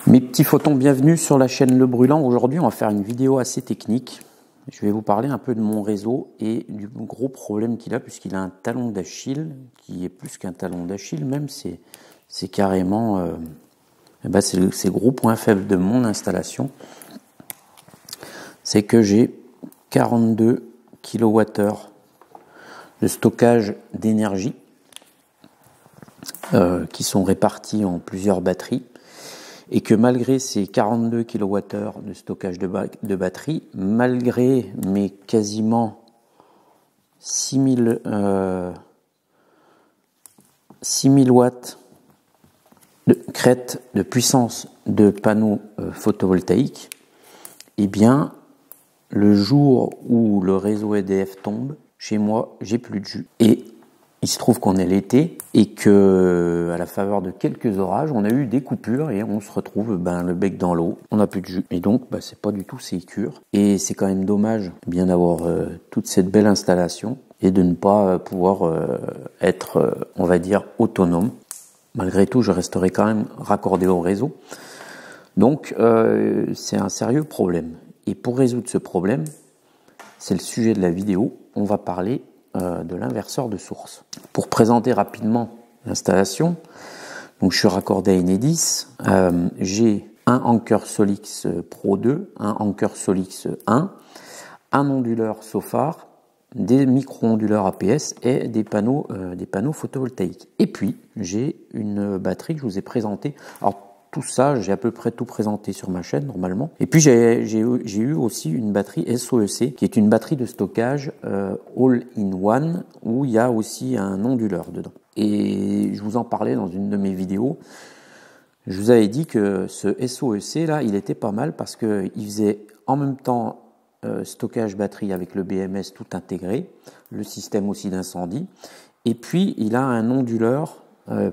Mes petits photons, bienvenue sur la chaîne Le Brûlant. Aujourd'hui, on va faire une vidéo assez technique. Je vais vous parler un peu de mon réseau et du gros problème qu'il a, puisqu'il a un talon d'Achille, qui est plus qu'un talon d'Achille, même c'est carrément c'est le gros point faible de mon installation. C'est que j'ai 42 kWh de stockage d'énergie qui sont répartis en plusieurs batteries. Et que malgré ces 42 kWh de stockage de batterie, malgré mes quasiment 6000 watts de crête de puissance de panneaux photovoltaïques, eh bien, le jour où le réseau EDF tombe, chez moi, j'ai plus de jus. Et il se trouve qu'on est l'été et que, à la faveur de quelques orages, on a eu des coupures et on se retrouve le bec dans l'eau. On n'a plus de jus. Et donc, c'est pas du tout sécure. Et c'est quand même dommage bien d'avoir toute cette belle installation et de ne pas pouvoir être, on va dire, autonome. Malgré tout, je resterai quand même raccordé au réseau. Donc, c'est un sérieux problème. Et pour résoudre ce problème, c'est le sujet de la vidéo, on va parler de l'inverseur de source. Pour présenter rapidement l'installation, donc je suis raccordé à Enedis, j'ai un Anker Solix Pro 2, un Anker Solix 1, un onduleur Sofar, des micro-onduleurs APS et des panneaux photovoltaïques. Et puis j'ai une batterie que je vous ai présentée. Alors tout ça, j'ai à peu près tout présenté sur ma chaîne normalement. Et puis j'ai eu aussi une batterie SOEC qui est une batterie de stockage all-in-one où il y a aussi un onduleur dedans. Et je vous en parlais dans une de mes vidéos. Je vous avais dit que ce SOEC là, il était pas mal parce que il faisait en même temps stockage batterie avec le BMS tout intégré, le système aussi d'incendie. Et puis il a un onduleur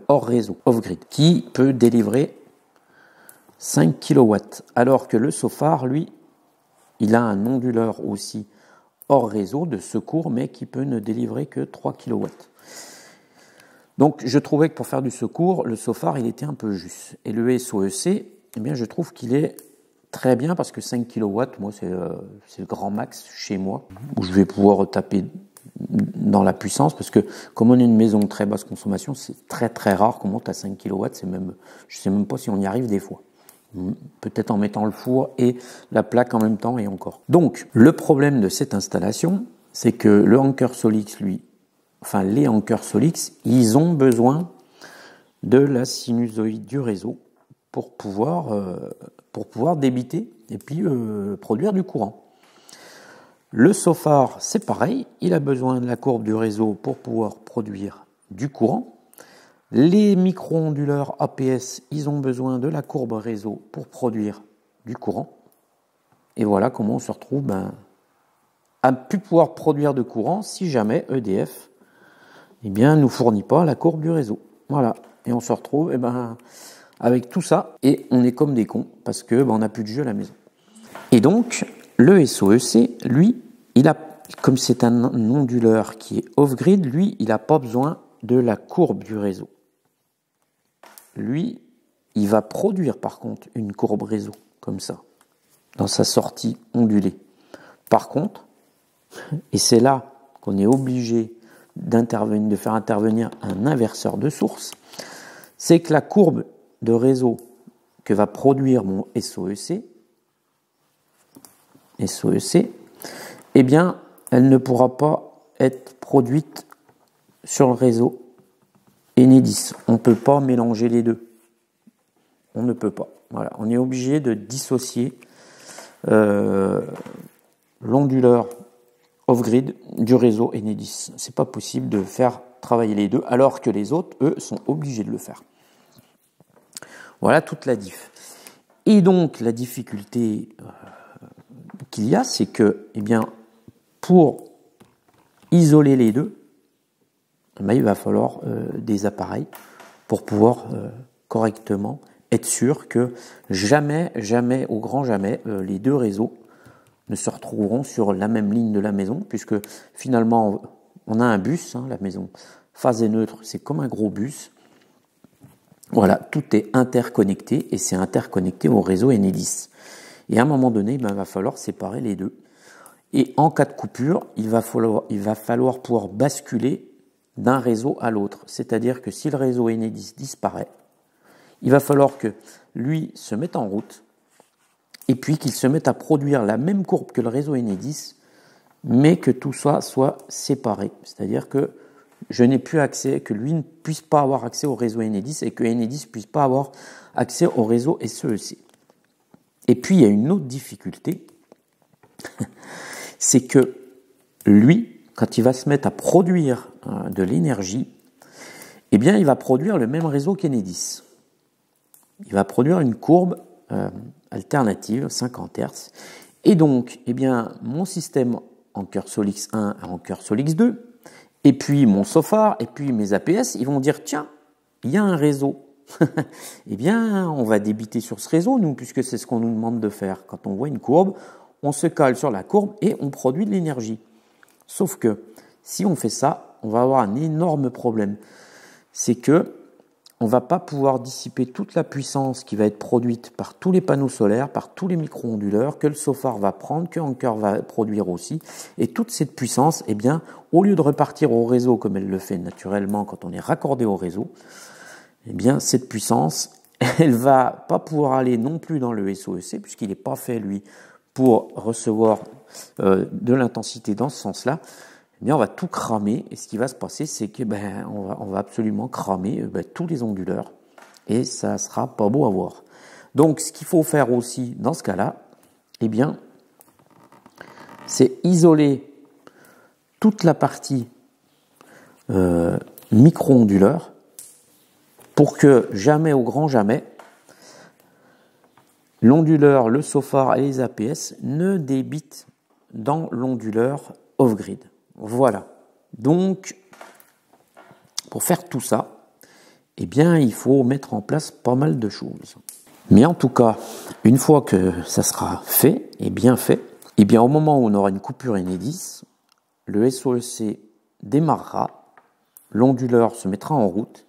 hors réseau, off-grid, qui peut délivrer 5 kW, alors que le Sofar, lui, il a un onduleur aussi hors réseau de secours, mais qui peut ne délivrer que 3 kW. Donc je trouvais que pour faire du secours, le Sofar, il était un peu juste. Et le SOEC, eh bien, je trouve qu'il est très bien, parce que 5 kW, moi, c'est le grand max chez moi, où je vais pouvoir taper dans la puissance, parce que comme on est une maison de très basse consommation, c'est très très rare qu'on monte à 5 kW, je ne sais même pas si on y arrive des fois. Peut-être en mettant le four et la plaque en même temps et encore. Donc, le problème de cette installation, c'est que le Anker Solix, les Anker Solix, ils ont besoin de la sinusoïde du réseau pour pouvoir débiter et puis produire du courant. Le Sofar, c'est pareil, il a besoin de la courbe du réseau pour pouvoir produire du courant. Les micro-onduleurs APS, ils ont besoin de la courbe réseau pour produire du courant. Et voilà comment on se retrouve à ne plus pouvoir produire de courant si jamais EDF nous fournit pas la courbe du réseau. Voilà. Et on se retrouve avec tout ça et on est comme des cons parce que on n'a plus de jus à la maison. Et donc, le SOEC, lui, comme c'est un onduleur qui est off-grid, lui, il n'a pas besoin de la courbe du réseau. Lui, il va produire par contre une courbe réseau, comme ça, dans sa sortie ondulée. Par contre, et c'est là qu'on est obligé de faire intervenir un inverseur de source, c'est que la courbe de réseau que va produire mon SOEC, eh bien, elle ne pourra pas être produite sur le réseau Enedis. On ne peut pas mélanger les deux. On ne peut pas. Voilà. On est obligé de dissocier l'onduleur off-grid du réseau Enedis. C'est pas possible de faire travailler les deux, alors que les autres, eux, sont obligés de le faire. Voilà toute la diff. Et donc, la difficulté qu'il y a, c'est que, pour isoler les deux, il va falloir des appareils pour pouvoir correctement être sûr que jamais, au grand jamais, les deux réseaux ne se retrouveront sur la même ligne de la maison, puisque finalement, on a un bus, la maison phase et neutre, c'est comme un gros bus. Voilà, tout est interconnecté et c'est interconnecté au réseau Enedis. Et à un moment donné, il va falloir séparer les deux. Et en cas de coupure, il va falloir pouvoir basculer d'un réseau à l'autre. C'est-à-dire que si le réseau Enedis disparaît, il va falloir que lui se mette en route et puis qu'il se mette à produire la même courbe que le réseau Enedis, mais que tout ça soit séparé. C'est-à-dire que je n'ai plus accès, que lui ne puisse pas avoir accès au réseau Enedis et que Enedis ne puisse pas avoir accès au réseau SEEC. Et puis il y a une autre difficulté, c'est que lui, quand il va se mettre à produire de l'énergie, eh bien il va produire le même réseau qu'Enedis. Il va produire une courbe alternative, 50 Hz. Et donc, eh bien, mon système Anker Solix 1 et Anker Solix 2, et puis mon SOFAR, et puis mes APS, ils vont dire, tiens, il y a un réseau. Eh bien, on va débiter sur ce réseau, nous, puisque c'est ce qu'on nous demande de faire. Quand on voit une courbe, on se cale sur la courbe et on produit de l'énergie. Sauf que, si on fait ça, on va avoir un énorme problème. C'est que on ne va pas pouvoir dissiper toute la puissance qui va être produite par tous les panneaux solaires, par tous les micro-onduleurs, que le SOFAR va prendre, que Anker va produire aussi. Et toute cette puissance, eh bien, au lieu de repartir au réseau comme elle le fait naturellement quand on est raccordé au réseau, eh bien, cette puissance, elle ne va pas pouvoir aller non plus dans le SOEC, puisqu'il n'est pas fait, lui, pour recevoir de l'intensité dans ce sens-là. Eh bien, on va tout cramer, et ce qui va se passer, c'est que on va absolument cramer tous les onduleurs, et ça sera pas beau à voir. Donc, ce qu'il faut faire aussi dans ce cas-là, eh bien, c'est isoler toute la partie micro-onduleur pour que jamais, au grand jamais, l'onduleur, le SOFAR et les APS ne débitent dans l'onduleur off-grid. Voilà. Donc, pour faire tout ça, eh bien, il faut mettre en place pas mal de choses. Mais en tout cas, une fois que ça sera fait, et bien fait, eh bien, au moment où on aura une coupure Enedis, le SOEC démarrera, l'onduleur se mettra en route,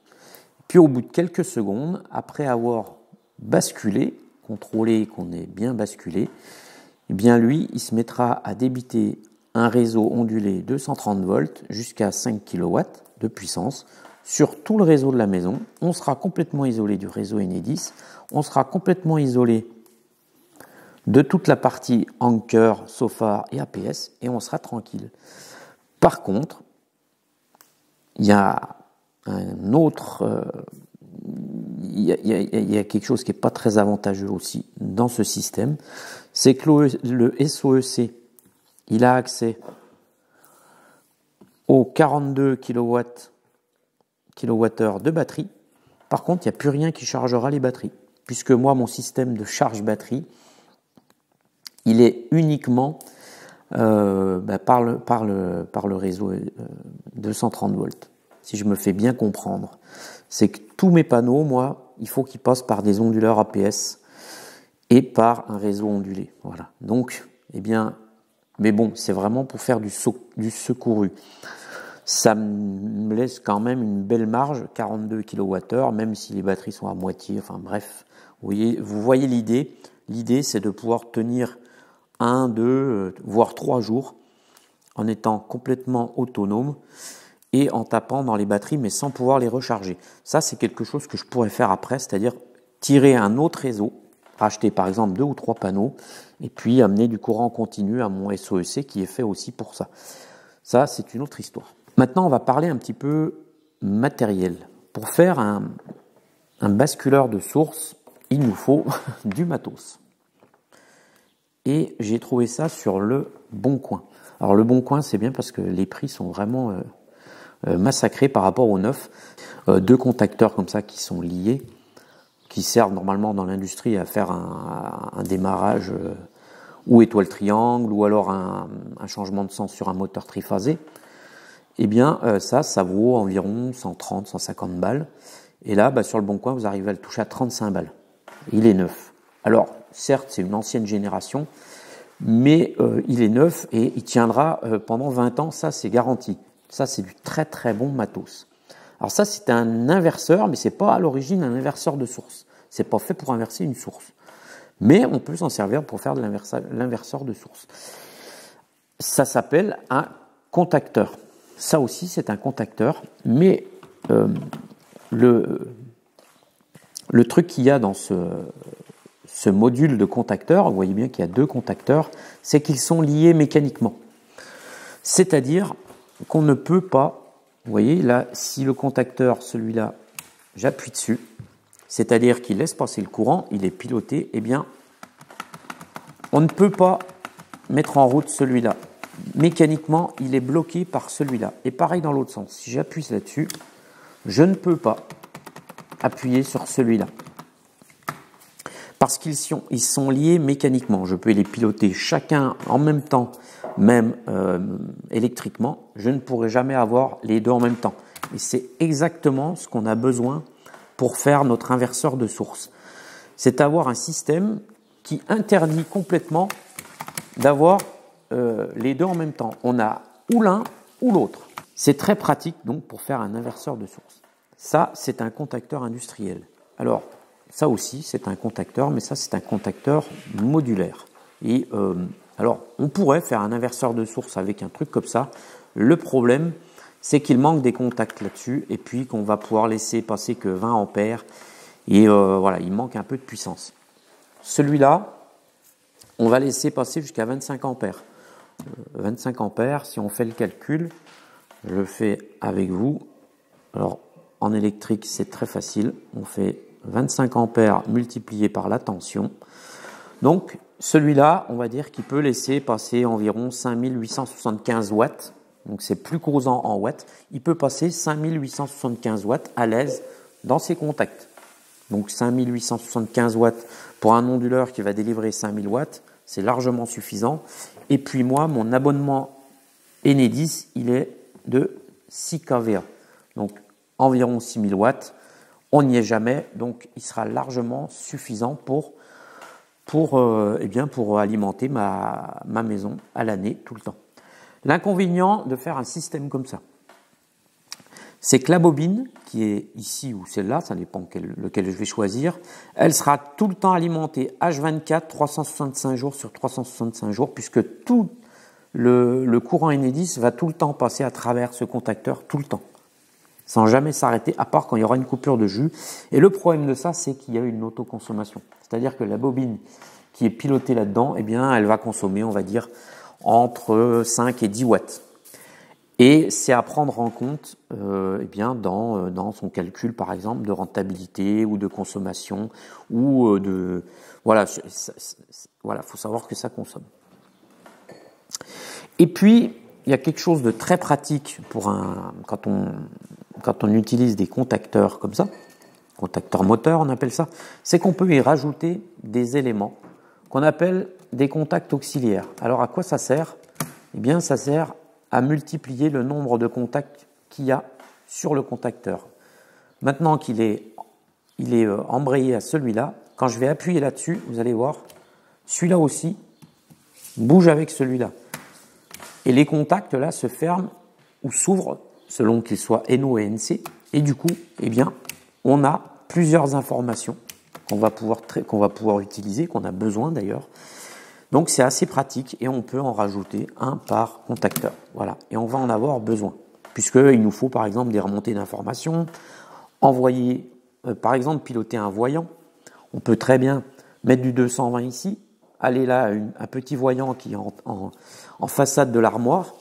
puis au bout de quelques secondes, après avoir basculé, contrôlé qu'on ait bien basculé, eh bien, lui, il se mettra à débiter un réseau ondulé de 130 volts jusqu'à 5 kW de puissance sur tout le réseau de la maison. On sera complètement isolé du réseau Enedis, on sera complètement isolé de toute la partie Anker, SOFAR et APS et on sera tranquille. Par contre, il y a un autre, il y a quelque chose qui n'est pas très avantageux aussi dans ce système, c'est que le SOEC, il a accès aux 42 kWh de batterie. Par contre, il n'y a plus rien qui chargera les batteries. Puisque moi, mon système de charge batterie, il est uniquement par le réseau 230 volts. Si je me fais bien comprendre. C'est que tous mes panneaux, moi, il faut qu'ils passent par des onduleurs APS et par un réseau ondulé. Voilà. Donc, eh bien, mais bon, c'est vraiment pour faire du secouru. Ça me laisse quand même une belle marge, 42 kWh, même si les batteries sont à moitié. Enfin bref, vous voyez l'idée. L'idée, c'est de pouvoir tenir 1, 2, voire 3 jours en étant complètement autonome et en tapant dans les batteries, mais sans pouvoir les recharger. Ça, c'est quelque chose que je pourrais faire après, c'est-à-dire tirer un autre réseau, racheter par exemple 2 ou 3 panneaux, et puis amener du courant continu à mon SOEC qui est fait aussi pour ça. Ça, c'est une autre histoire. Maintenant, on va parler un petit peu matériel. Pour faire un basculeur de source, il nous faut du matos. Et j'ai trouvé ça sur le Bon Coin. Alors le Bon Coin, c'est bien parce que les prix sont vraiment massacrés par rapport au neuf. 2 contacteurs comme ça qui sont liés, qui servent normalement dans l'industrie à faire un démarrage ou étoile triangle, ou alors un changement de sens sur un moteur triphasé. Eh bien, ça vaut environ 130, 150 balles. Et là, sur le Bon Coin, vous arrivez à le toucher à 35 balles. Il est neuf. Alors, certes, c'est une ancienne génération, mais il est neuf et il tiendra pendant 20 ans. Ça, c'est garanti. Ça, c'est du très très bon matos. Alors ça, c'est un inverseur, mais c'est pas à l'origine un inverseur de source. C'est pas fait pour inverser une source. Mais on peut s'en servir pour faire de l'inverseur de source. Ça s'appelle un contacteur. Ça aussi, c'est un contacteur, mais le truc qu'il y a dans ce module de contacteur, vous voyez bien qu'il y a deux contacteurs, c'est qu'ils sont liés mécaniquement. C'est-à-dire qu'on ne peut pas, vous voyez là, si le contacteur, celui-là, j'appuie dessus, c'est-à-dire qu'il laisse passer le courant, il est piloté, eh bien, on ne peut pas mettre en route celui-là. Mécaniquement, il est bloqué par celui-là. Et pareil dans l'autre sens. Si j'appuie là-dessus, je ne peux pas appuyer sur celui-là. Parce qu'ils sont liés mécaniquement. Je peux les piloter chacun en même temps, même électriquement. Je ne pourrai jamais avoir les deux en même temps. Et c'est exactement ce qu'on a besoin pour faire notre inverseur de source. C'est avoir un système qui interdit complètement d'avoir les deux en même temps. On a ou l'un ou l'autre. C'est très pratique donc pour faire un inverseur de source. Ça, c'est un contacteur industriel. Alors, ça aussi, c'est un contacteur, mais ça, c'est un contacteur modulaire. Et alors, on pourrait faire un inverseur de source avec un truc comme ça. Le problème, c'est qu'il manque des contacts là-dessus, et puis qu'on va pouvoir laisser passer que 20 ampères. Et voilà, il manque un peu de puissance. Celui-là, on va laisser passer jusqu'à 25 ampères. 25 ampères, si on fait le calcul, je le fais avec vous. Alors, en électrique, c'est très facile. On fait 25 ampères multiplié par la tension. Donc, celui-là, on va dire qu'il peut laisser passer environ 5875 watts. Donc, c'est plus gros en watts. Il peut passer 5875 watts à l'aise dans ses contacts. Donc, 5875 watts pour un onduleur qui va délivrer 5000 watts, c'est largement suffisant. Et puis moi, mon abonnement Enedis, il est de 6 kVA. Donc, environ 6000 watts. On n'y est jamais, donc il sera largement suffisant pour alimenter ma maison à l'année, tout le temps. L'inconvénient de faire un système comme ça, c'est que la bobine, qui est ici ou celle-là, ça dépend lequel je vais choisir, elle sera tout le temps alimentée H24, 365 jours sur 365 jours, puisque tout le courant Enedis va tout le temps passer à travers ce contacteur, tout le temps, sans jamais s'arrêter, à part quand il y aura une coupure de jus. Et le problème de ça, c'est qu'il y a une autoconsommation. C'est-à-dire que la bobine qui est pilotée là-dedans, eh bien, elle va consommer, on va dire, entre 5 et 10 watts. Et c'est à prendre en compte dans son calcul, par exemple, de rentabilité ou de consommation ou de... Voilà, faut savoir que ça consomme. Et puis, il y a quelque chose de très pratique pour quand on utilise des contacteurs comme ça, contacteurs moteurs on appelle ça, c'est qu'on peut y rajouter des éléments qu'on appelle des contacts auxiliaires. Alors à quoi ça sert? Eh bien ça sert à multiplier le nombre de contacts qu'il y a sur le contacteur. Maintenant qu'il est embrayé à celui-là, quand je vais appuyer là-dessus, vous allez voir, celui-là aussi bouge avec celui-là. Et les contacts là se ferment ou s'ouvrent selon qu'ils soient NO et NC. Et du coup, eh bien, on a plusieurs informations qu'on va pouvoir utiliser, qu'on a besoin d'ailleurs. Donc c'est assez pratique et on peut en rajouter un par contacteur. Voilà, et on va en avoir besoin, puisqu'il nous faut par exemple des remontées d'informations, envoyer, par exemple piloter un voyant. On peut très bien mettre du 220 ici, aller là à un petit voyant qui est en façade de l'armoire,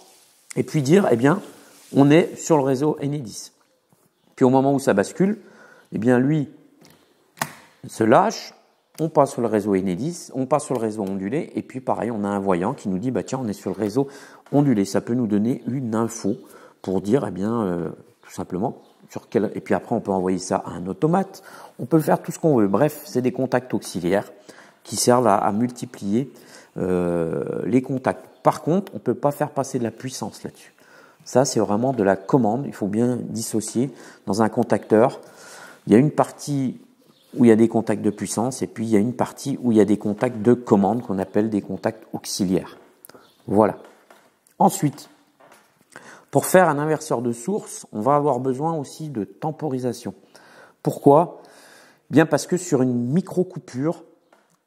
et puis dire, eh bien, on est sur le réseau Enedis. Puis au moment où ça bascule, eh bien lui se lâche, on passe sur le réseau Enedis, on passe sur le réseau ondulé, et puis pareil, on a un voyant qui nous dit, bah tiens, on est sur le réseau ondulé. Ça peut nous donner une info pour dire, eh bien, tout simplement, sur quel... Et puis après, on peut envoyer ça à un automate, on peut faire tout ce qu'on veut. Bref, c'est des contacts auxiliaires qui servent à multiplier les contacts. Par contre, on ne peut pas faire passer de la puissance là-dessus. Ça, c'est vraiment de la commande. Il faut bien dissocier. Dans un contacteur, il y a une partie où il y a des contacts de puissance et puis il y a une partie où il y a des contacts de commande qu'on appelle des contacts auxiliaires. Voilà. Ensuite, Pour faire un inverseur de source, on va avoir besoin aussi de temporisation. Pourquoi? Bien parce que sur une micro-coupure,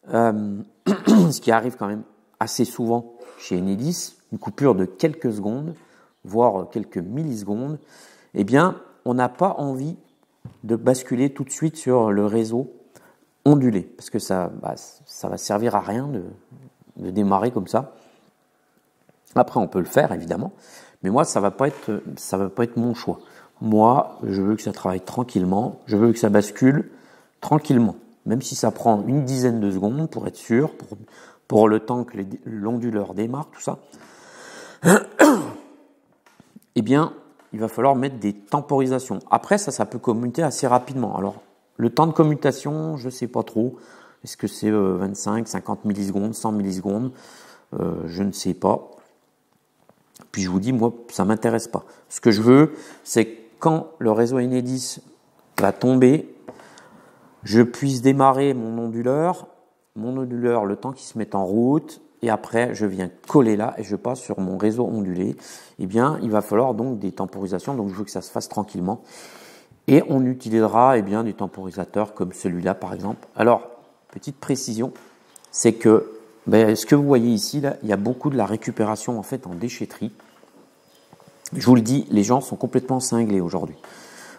ce qui arrive quand même assez souvent chez Enedis, une coupure de quelques secondes, voire quelques millisecondes, eh bien, on n'a pas envie de basculer tout de suite sur le réseau ondulé, parce que ça va servir à rien de démarrer comme ça. Après, on peut le faire, évidemment, mais moi, ça va pas être mon choix. Moi, je veux que ça travaille tranquillement, je veux que ça bascule tranquillement, même si ça prend une dizaine de secondes pour être sûr, pour le temps que l'onduleur démarre, tout ça. Eh bien, il va falloir mettre des temporisations. Après, ça peut commuter assez rapidement. Alors, le temps de commutation, je ne sais pas trop. Est-ce que c'est 25, 50 millisecondes, 100 millisecondes? Je ne sais pas. Puis je vous dis, moi, ça ne m'intéresse pas. Ce que je veux, c'est que quand le réseau Enedis va tomber, je puisse démarrer mon onduleur, le temps qu'il se mette en route, et après, je viens coller là et je passe sur mon réseau ondulé. Eh bien, il va falloir donc des temporisations. Donc, je veux que ça se fasse tranquillement. Et on utilisera des temporisateurs comme celui-là, par exemple. Alors, petite précision, c'est que ce que vous voyez ici, là, il y a beaucoup de la récupération en fait en déchetterie. Je vous le dis, les gens sont complètement cinglés aujourd'hui.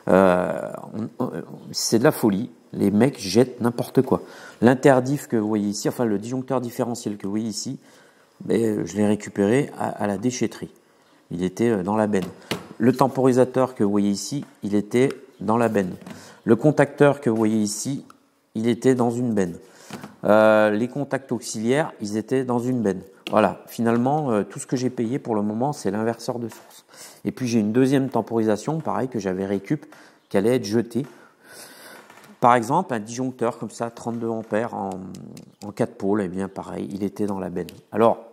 C'est de la folie. Les mecs jettent n'importe quoi. L'interdif que vous voyez ici, enfin le disjoncteur différentiel que vous voyez ici, je l'ai récupéré à la déchetterie. Il était dans la benne. Le temporisateur que vous voyez ici, il était dans la benne. Le contacteur que vous voyez ici, il était dans une benne. Les contacts auxiliaires, ils étaient dans une benne. Voilà, finalement, tout ce que j'ai payé pour le moment, c'est l'inverseur de source. Et puis j'ai une deuxième temporisation, pareil, que j'avais récup, qui allait être jetée. Par exemple, un disjoncteur comme ça, 32 ampères en 4 pôles, eh bien pareil, il était dans la benne. Alors,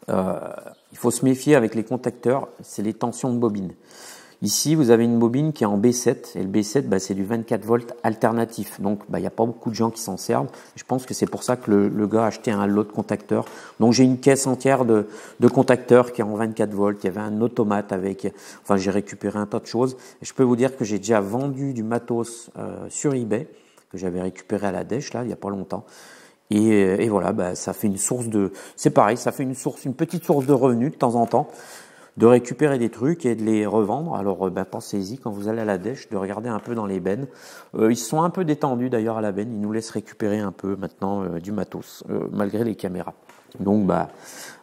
il faut se méfier avec les contacteurs, c'est les tensions de bobine. Ici, vous avez une bobine qui est en B7, et le B7, c'est du 24 volts alternatif. Donc, il n'y a pas beaucoup de gens qui s'en servent. Je pense que c'est pour ça que le gars a acheté un lot de contacteurs. Donc, j'ai une caisse entière de contacteurs qui est en 24 volts. Il y avait un automate avec... Enfin, j'ai récupéré un tas de choses. Et je peux vous dire que j'ai déjà vendu du matos sur eBay, que j'avais récupéré à la dèche, là, il n'y a pas longtemps. Et voilà, ça fait une source de... C'est pareil, ça fait une petite source de revenus de temps en temps, de récupérer des trucs et de les revendre. Alors pensez-y quand vous allez à la dèche, de regarder un peu dans les bennes. Ils sont un peu détendus d'ailleurs à la benne, ils nous laissent récupérer un peu maintenant du matos, malgré les caméras. Donc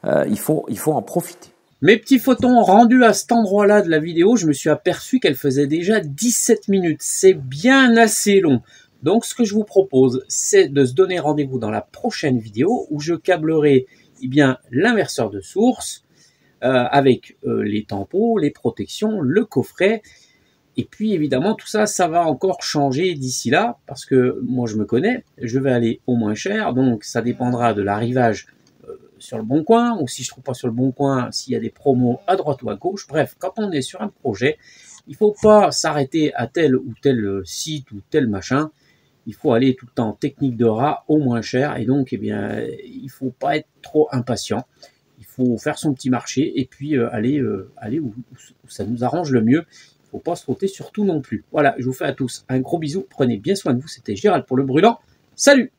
il faut en profiter. Mes petits photons rendus à cet endroit-là de la vidéo, je me suis aperçu qu'elle faisait déjà 17 minutes. C'est bien assez long. Donc ce que je vous propose, c'est de se donner rendez-vous dans la prochaine vidéo où je câblerai l'inverseur de source, avec les tampons, les protections, le coffret. Et puis évidemment tout ça, ça va encore changer d'ici là, parce que moi je me connais, je vais aller au moins cher, donc ça dépendra de l'arrivage sur le bon coin, ou si je ne trouve pas sur le bon coin, s'il y a des promos à droite ou à gauche. Bref, quand on est sur un projet, il ne faut pas s'arrêter à tel ou tel site ou tel machin. Il faut aller tout le temps technique de rat au moins cher, et donc il ne faut pas être trop impatient. Il faut faire son petit marché et puis aller où ça nous arrange le mieux. Il ne faut pas se frotter sur tout non plus. Voilà, je vous fais à tous un gros bisou. Prenez bien soin de vous. C'était Gérald pour le brûlant. Salut!